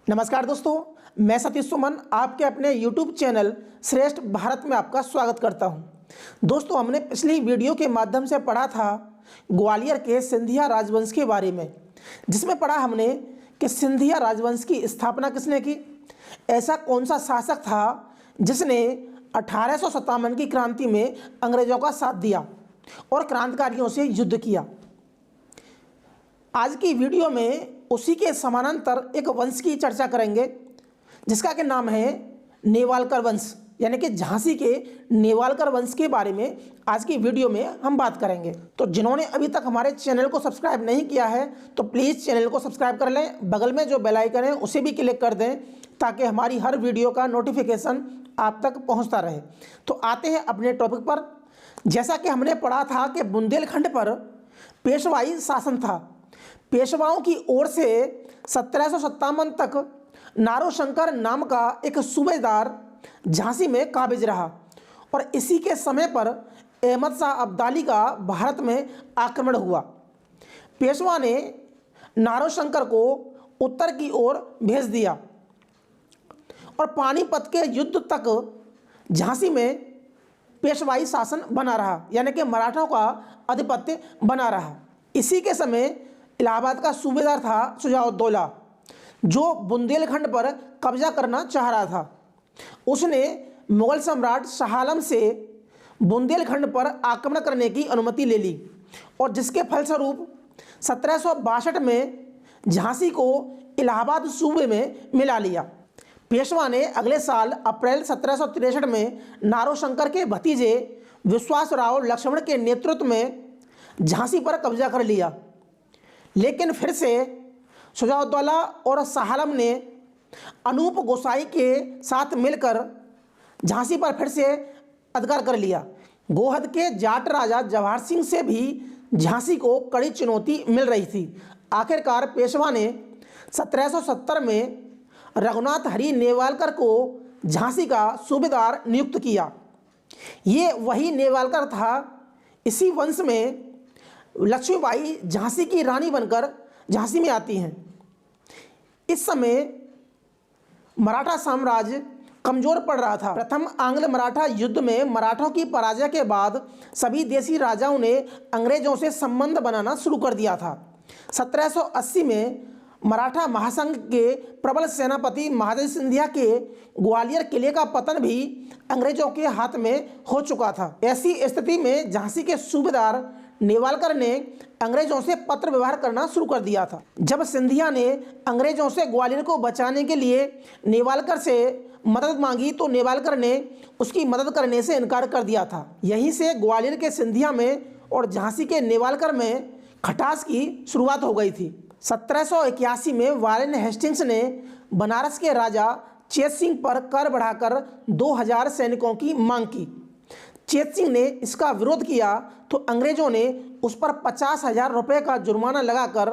नमस्कार दोस्तों, मैं सतीश सुमन आपके अपने YouTube चैनल श्रेष्ठ भारत में आपका स्वागत करता हूं। दोस्तों, हमने पिछली वीडियो के माध्यम से पढ़ा था ग्वालियर के सिंधिया राजवंश के बारे में, जिसमें पढ़ा हमने कि सिंधिया राजवंश की स्थापना किसने की। ऐसा कौन सा शासक था जिसने 1857 की क्रांति में अंग्रेजों का साथ दिया और क्रांतिकारियों से युद्ध किया। आज की वीडियो में उसी के समानांतर एक वंश की चर्चा करेंगे जिसका के नाम है नेवालकर वंश, यानी कि झांसी के नेवालकर वंश के बारे में आज की वीडियो में हम बात करेंगे। तो जिन्होंने अभी तक हमारे चैनल को सब्सक्राइब नहीं किया है तो प्लीज़ चैनल को सब्सक्राइब कर लें, बगल में जो बेल आइकन है उसे भी क्लिक कर दें ताकि हमारी हर वीडियो का नोटिफिकेशन आप तक पहुंचता रहे। तो आते हैं अपने टॉपिक पर। जैसा कि हमने पढ़ा था कि बुंदेलखंड पर पेशवाई शासन था। पेशवाओं की ओर से 1757 तक नारोशंकर नाम का एक सूबेदार झांसी में काबिज रहा और इसी के समय पर अहमद शाह अब्दाली का भारत में आक्रमण हुआ। पेशवा ने नारोशंकर को उत्तर की ओर भेज दिया और पानीपत के युद्ध तक झांसी में पेशवाई शासन बना रहा, यानी कि मराठों का आधिपत्य बना रहा। इसी के समय इलाहाबाद का सूबेदार था शुजाउद्दौला, जो बुंदेलखंड पर कब्जा करना चाह रहा था। उसने मुगल सम्राट शाह आलम से बुंदेलखंड पर आक्रमण करने की अनुमति ले ली और जिसके फलस्वरूप 1762 में झांसी को इलाहाबाद सूबे में मिला लिया। पेशवा ने अगले साल अप्रैल 1763 में नारोशंकर के भतीजे विश्वासराव लक्ष्मण के नेतृत्व में झांसी पर कब्जा कर लिया, लेकिन फिर से शुजाउद्दौला और शाह आलम ने अनूप गोसाई के साथ मिलकर झांसी पर फिर से अधिकार कर लिया। गोहद के जाट राजा जवाहर सिंह से भी झांसी को कड़ी चुनौती मिल रही थी। आखिरकार पेशवा ने 1770 में रघुनाथ हरी नेवालकर को झांसी का सूबेदार नियुक्त किया। ये वही नेवालकर था। इसी वंश में लक्ष्मीबाई झांसी की रानी बनकर झांसी में आती हैं। इस समय मराठा साम्राज्य कमजोर पड़ रहा था। प्रथम आंग्ल मराठा युद्ध में मराठों की पराजय के बाद सभी देशी राजाओं ने अंग्रेजों से संबंध बनाना शुरू कर दिया था। 1780 में मराठा महासंघ के प्रबल सेनापति महादजी सिंधिया के ग्वालियर किले का पतन भी अंग्रेजों के हाथ में हो चुका था। ऐसी स्थिति में झांसी के सूबेदार नेवालकर ने अंग्रेजों से पत्र व्यवहार करना शुरू कर दिया था। जब सिंधिया ने अंग्रेजों से ग्वालियर को बचाने के लिए नेवालकर से मदद मांगी तो नेवालकर ने उसकी मदद करने से इनकार कर दिया था। यहीं से ग्वालियर के सिंधिया में और झांसी के नेवालकर में खटास की शुरुआत हो गई थी। 1781 में वारेन हेस्टिंग्स ने बनारस के राजा चेत सिंह पर कर बढ़ाकर 2000 सैनिकों की मांग की। चेत सिंह ने इसका विरोध किया तो अंग्रेजों ने उस पर 50,000 रुपये का जुर्माना लगाकर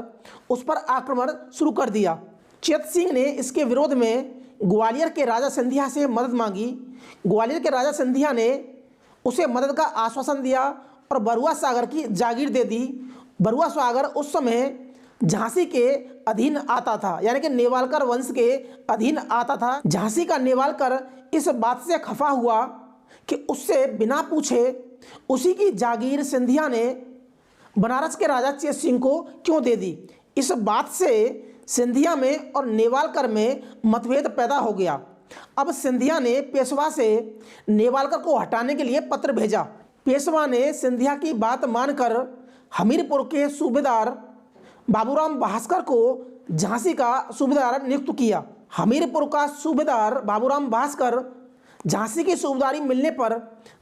उस पर आक्रमण शुरू कर दिया। चेत सिंह ने इसके विरोध में ग्वालियर के राजा सिंधिया से मदद मांगी। ग्वालियर के राजा सिंधिया ने उसे मदद का आश्वासन दिया और बरुआ सागर की जागीर दे दी। बरुआ सागर उस समय झांसी के अधीन आता था, यानी कि नेवालकर वंश के अधीन आता था। झांसी का नेवालकर इस बात से खफा हुआ कि उससे बिना पूछे उसी की जागीर सिंधिया ने बनारस के राजा चेत सिंह को क्यों दे दी। इस बात से सिंधिया में और नेवालकर में मतभेद पैदा हो गया। अब सिंधिया ने पेशवा से नेवालकर को हटाने के लिए पत्र भेजा। पेशवा ने सिंधिया की बात मानकर हमीरपुर के सूबेदार बाबूराम भास्कर को झांसी का सूबेदार नियुक्त किया। हमीरपुर का सूबेदार बाबूराम भास्कर झांसी की सूबेदारी मिलने पर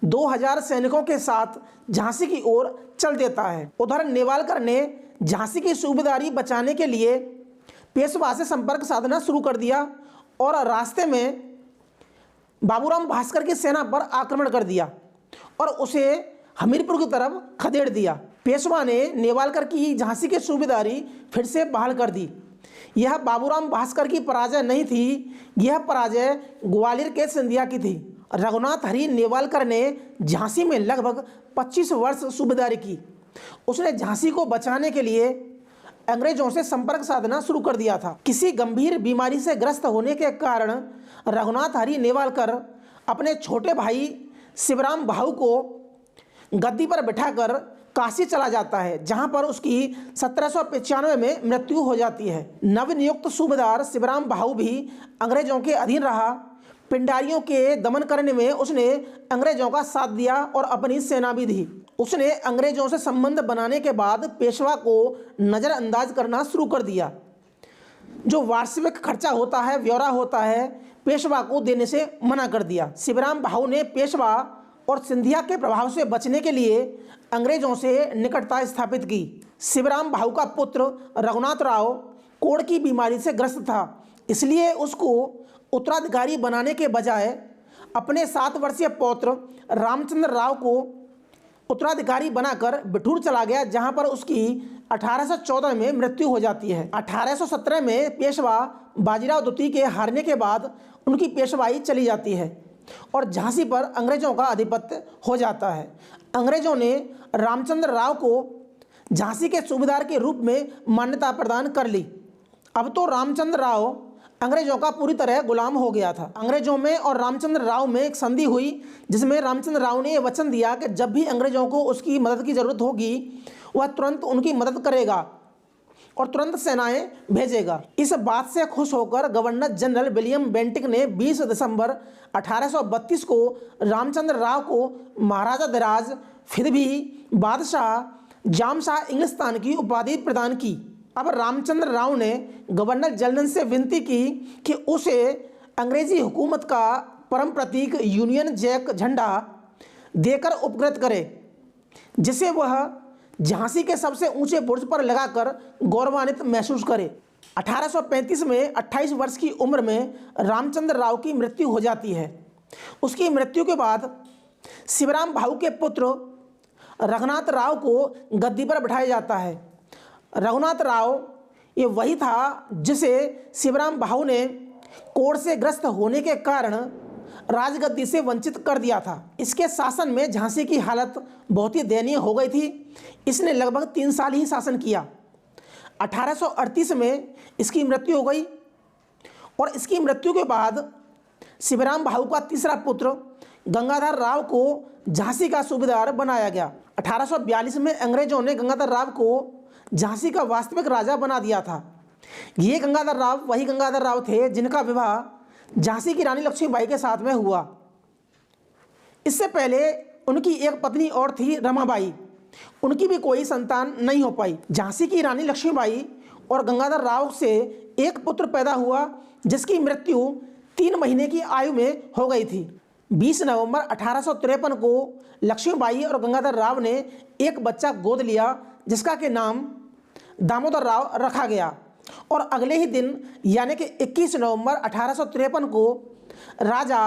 2000 सैनिकों के साथ झांसी की ओर चल देता है। उधर नेवालकर ने झांसी की सूबेदारी बचाने के लिए पेशवा से संपर्क साधना शुरू कर दिया और रास्ते में बाबूराम भास्कर की सेना पर आक्रमण कर दिया और उसे हमीरपुर की तरफ खदेड़ दिया। पेशवा ने नेवालकर की झांसी की सूबेदारी फिर से बहाल कर दी। यह बाबूराम भास्कर की पराजय नहीं थी, यह पराजय ग्वालियर के सिंधिया की थी। रघुनाथ हरी नेवालकर ने झांसी में लगभग 25 वर्ष सूबेदारी की। उसने झांसी को बचाने के लिए अंग्रेजों से संपर्क साधना शुरू कर दिया था। किसी गंभीर बीमारी से ग्रस्त होने के कारण रघुनाथ हरी नेवालकर अपने छोटे भाई शिवराम भाऊ को गद्दी पर बिठाकर काशी चला जाता है, जहां पर उसकी 1795 में मृत्यु हो जाती है। नवनियुक्त सूबेदार शिवराम भाऊ भी अंग्रेजों के अधीन रहा। पिंडारियों के दमन करने में उसने अंग्रेजों का साथ दिया और अपनी सेना भी दी। उसने अंग्रेजों से संबंध बनाने के बाद पेशवा को नज़रअंदाज करना शुरू कर दिया। जो वार्षिक खर्चा होता है, ब्यौरा होता है, पेशवा को देने से मना कर दिया। शिवराम भाऊ ने पेशवा और सिंधिया के प्रभाव से बचने के लिए अंग्रेजों से निकटता स्थापित की। शिवराम भाऊ का पुत्र रघुनाथ राव कोढ़ की बीमारी से ग्रस्त था, इसलिए उसको उत्तराधिकारी बनाने के बजाय अपने 7 वर्षीय पौत्र रामचंद्र राव को उत्तराधिकारी बनाकर बिठूर चला गया, जहां पर उसकी 1814 में मृत्यु हो जाती है। 1817 में पेशवा बाजीराव द्वितीय के हारने के बाद उनकी पेशवाई चली जाती है और झांसी पर अंग्रेजों का आधिपत्य हो जाता है। अंग्रेजों ने रामचंद्र राव को झांसी के सूबेदार के रूप में मान्यता प्रदान कर ली। अब तो रामचंद्र राव अंग्रेजों का पूरी तरह गुलाम हो गया था। अंग्रेजों में और रामचंद्र राव में एक संधि हुई, जिसमें रामचंद्र राव ने यह वचन दिया कि जब भी अंग्रेजों को उसकी मदद की जरूरत होगी वह तुरंत उनकी मदद करेगा और तुरंत सेनाएं भेजेगा। इस बात से खुश होकर गवर्नर जनरल विलियम बेंटिक ने 20 दिसंबर 1832 को रामचंद्र राव को महाराजा धीराज फिदवी बादशाह जामशाह इंग्लिस्तान की उपाधि प्रदान की। अब रामचंद्र राव ने गवर्नर जनरल से विनती की कि उसे अंग्रेजी हुकूमत का परम प्रतीक यूनियन जैक झंडा देकर उपकृत करे, जिसे वह झांसी के सबसे ऊंचे बुर्ज पर लगाकर गौरवान्वित महसूस करे। 1835 में 28 वर्ष की उम्र में रामचंद्र राव की मृत्यु हो जाती है। उसकी मृत्यु के बाद शिवराम भाऊ के पुत्र रघुनाथ राव को गद्दी पर बिठाया जाता है। रघुनाथ राव ये वही था जिसे शिवराम भाऊ ने कोढ़ से ग्रस्त होने के कारण राजगद्दी से वंचित कर दिया था। इसके शासन में झांसी की हालत बहुत ही दयनीय हो गई थी। इसने लगभग 3 साल ही शासन किया। 1838 में इसकी मृत्यु हो गई और इसकी मृत्यु के बाद शिवराम भाऊ का तीसरा पुत्र गंगाधर राव को झांसी का सूबेदार बनाया गया। 1842 में अंग्रेजों ने गंगाधर राव को झांसी का वास्तविक राजा बना दिया था। ये गंगाधर राव वही गंगाधर राव थे जिनका विवाह झांसी की रानी लक्ष्मीबाई के साथ में हुआ। इससे पहले उनकी एक पत्नी और थी रमाबाई, उनकी भी कोई संतान नहीं हो पाई। झांसी की रानी लक्ष्मीबाई और गंगाधर राव से एक पुत्र पैदा हुआ, जिसकी मृत्यु 3 महीने की आयु में हो गई थी। 20 नवंबर 1853 को लक्ष्मीबाई और गंगाधर राव ने एक बच्चा गोद लिया, जिसका के नाम दामोदर राव रखा गया और अगले ही दिन यानी कि 21 नवंबर 1853 को राजा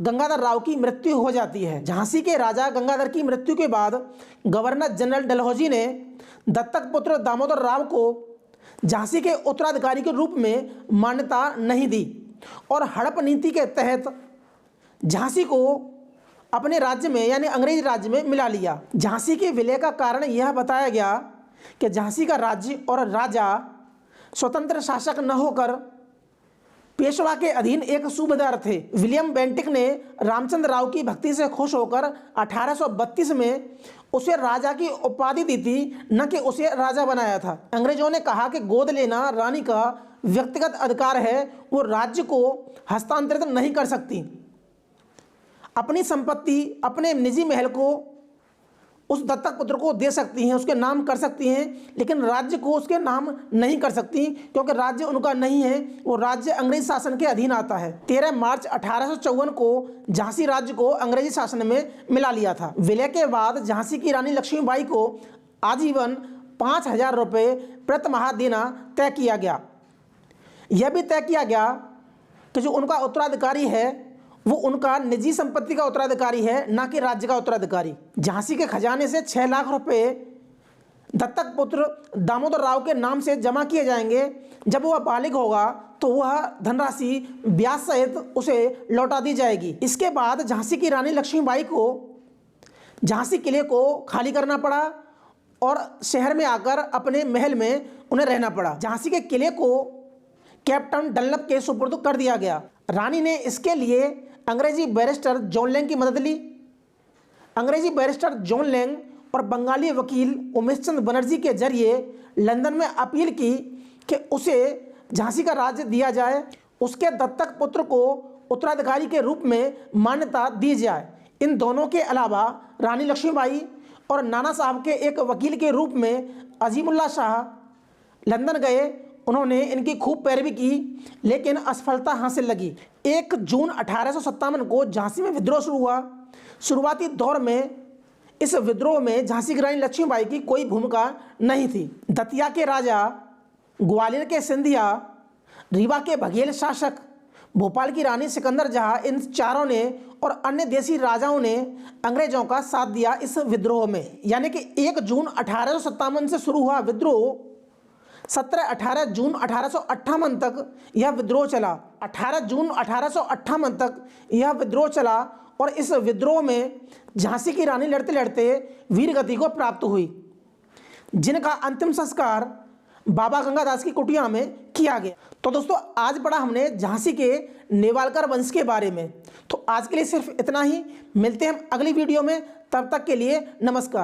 गंगाधर राव की मृत्यु हो जाती है। झांसी के राजा गंगाधर की मृत्यु के बाद गवर्नर जनरल डलहौजी ने दत्तक पुत्र दामोदर राव को झांसी के उत्तराधिकारी के रूप में मान्यता नहीं दी और हड़प नीति के तहत झांसी को अपने राज्य में यानी अंग्रेज राज्य में मिला लिया। झांसी के विलय का कारण यह बताया गया कि झांसी का राज्य और राजा स्वतंत्र शासक न होकर पेशवा के अधीन एक सूबेदार थे। विलियम बेंटिक ने रामचंद्र राव की भक्ति से खुश होकर 1832 में उसे राजा की उपाधि दी थी, न कि उसे राजा बनाया था। अंग्रेजों ने कहा कि गोद लेना रानी का व्यक्तिगत अधिकार है, वो राज्य को हस्तांतरित नहीं कर सकती। अपनी संपत्ति, अपने निजी महल को उस दत्तक पुत्र को दे सकती हैं, उसके नाम कर सकती हैं, लेकिन राज्य को उसके नाम नहीं कर सकती, क्योंकि राज्य उनका नहीं है, वो राज्य अंग्रेज शासन के अधीन आता है। 13 मार्च 1854 को झांसी राज्य को अंग्रेजी शासन में मिला लिया था। विलय के बाद झांसी की रानी लक्ष्मीबाई को आजीवन 5000 रुपये प्रति माह देना तय किया गया। यह भी तय किया गया कि जो उनका उत्तराधिकारी है वो उनका निजी संपत्ति का उत्तराधिकारी है, ना कि राज्य का उत्तराधिकारी। झांसी के खजाने से 6 लाख रुपए दत्तक पुत्र दामोदर राव के नाम से जमा किए जाएंगे। जब वह बालिग होगा तो वह धनराशि ब्याज सहित उसे लौटा दी जाएगी। इसके बाद झांसी की रानी लक्ष्मीबाई को झांसी किले को खाली करना पड़ा और शहर में आकर अपने महल में उन्हें रहना पड़ा। झांसी के किले को कैप्टन डनलप के सुपुर्द कर दिया गया। रानी ने इसके लिए अंग्रेजी बैरिस्टर जॉन लैंग की मदद ली। अंग्रेजी बैरिस्टर जॉन लैंग और बंगाली वकील उमेश चंद बनर्जी के जरिए लंदन में अपील की कि उसे झांसी का राज्य दिया जाए, उसके दत्तक पुत्र को उत्तराधिकारी के रूप में मान्यता दी जाए। इन दोनों के अलावा रानी लक्ष्मीबाई और नाना साहब के एक वकील के रूप में अजीमुल्ला शाह लंदन गए। उन्होंने इनकी खूब पैरवी की, लेकिन असफलता हासिल लगी। 1 जून 1857 को झांसी में विद्रोह शुरू हुआ। शुरुआती दौर में इस विद्रोह में झांसी की रानी लक्ष्मीबाई की कोई भूमिका नहीं थी। दतिया के राजा, ग्वालियर के सिंधिया, रीवा के बघेल शासक, भोपाल की रानी सिकंदर जहां, इन चारों ने और अन्य देसी राजाओं ने अंग्रेजों का साथ दिया इस विद्रोह में। यानी कि 1 जून 1857 से शुरू हुआ विद्रोह 17-18 जून 1858 तक यह विद्रोह चला। 18 जून 1858 तक यह विद्रोह चला और इस विद्रोह में झांसी की रानी लड़ते लड़ते वीरगति को प्राप्त हुई, जिनका अंतिम संस्कार बाबा गंगादास की कुटिया में किया गया। तो दोस्तों, आज पढ़ा हमने झांसी के नेवालकर वंश के बारे में। तो आज के लिए सिर्फ इतना ही। मिलते हैं हम अगली वीडियो में, तब तक के लिए नमस्कार।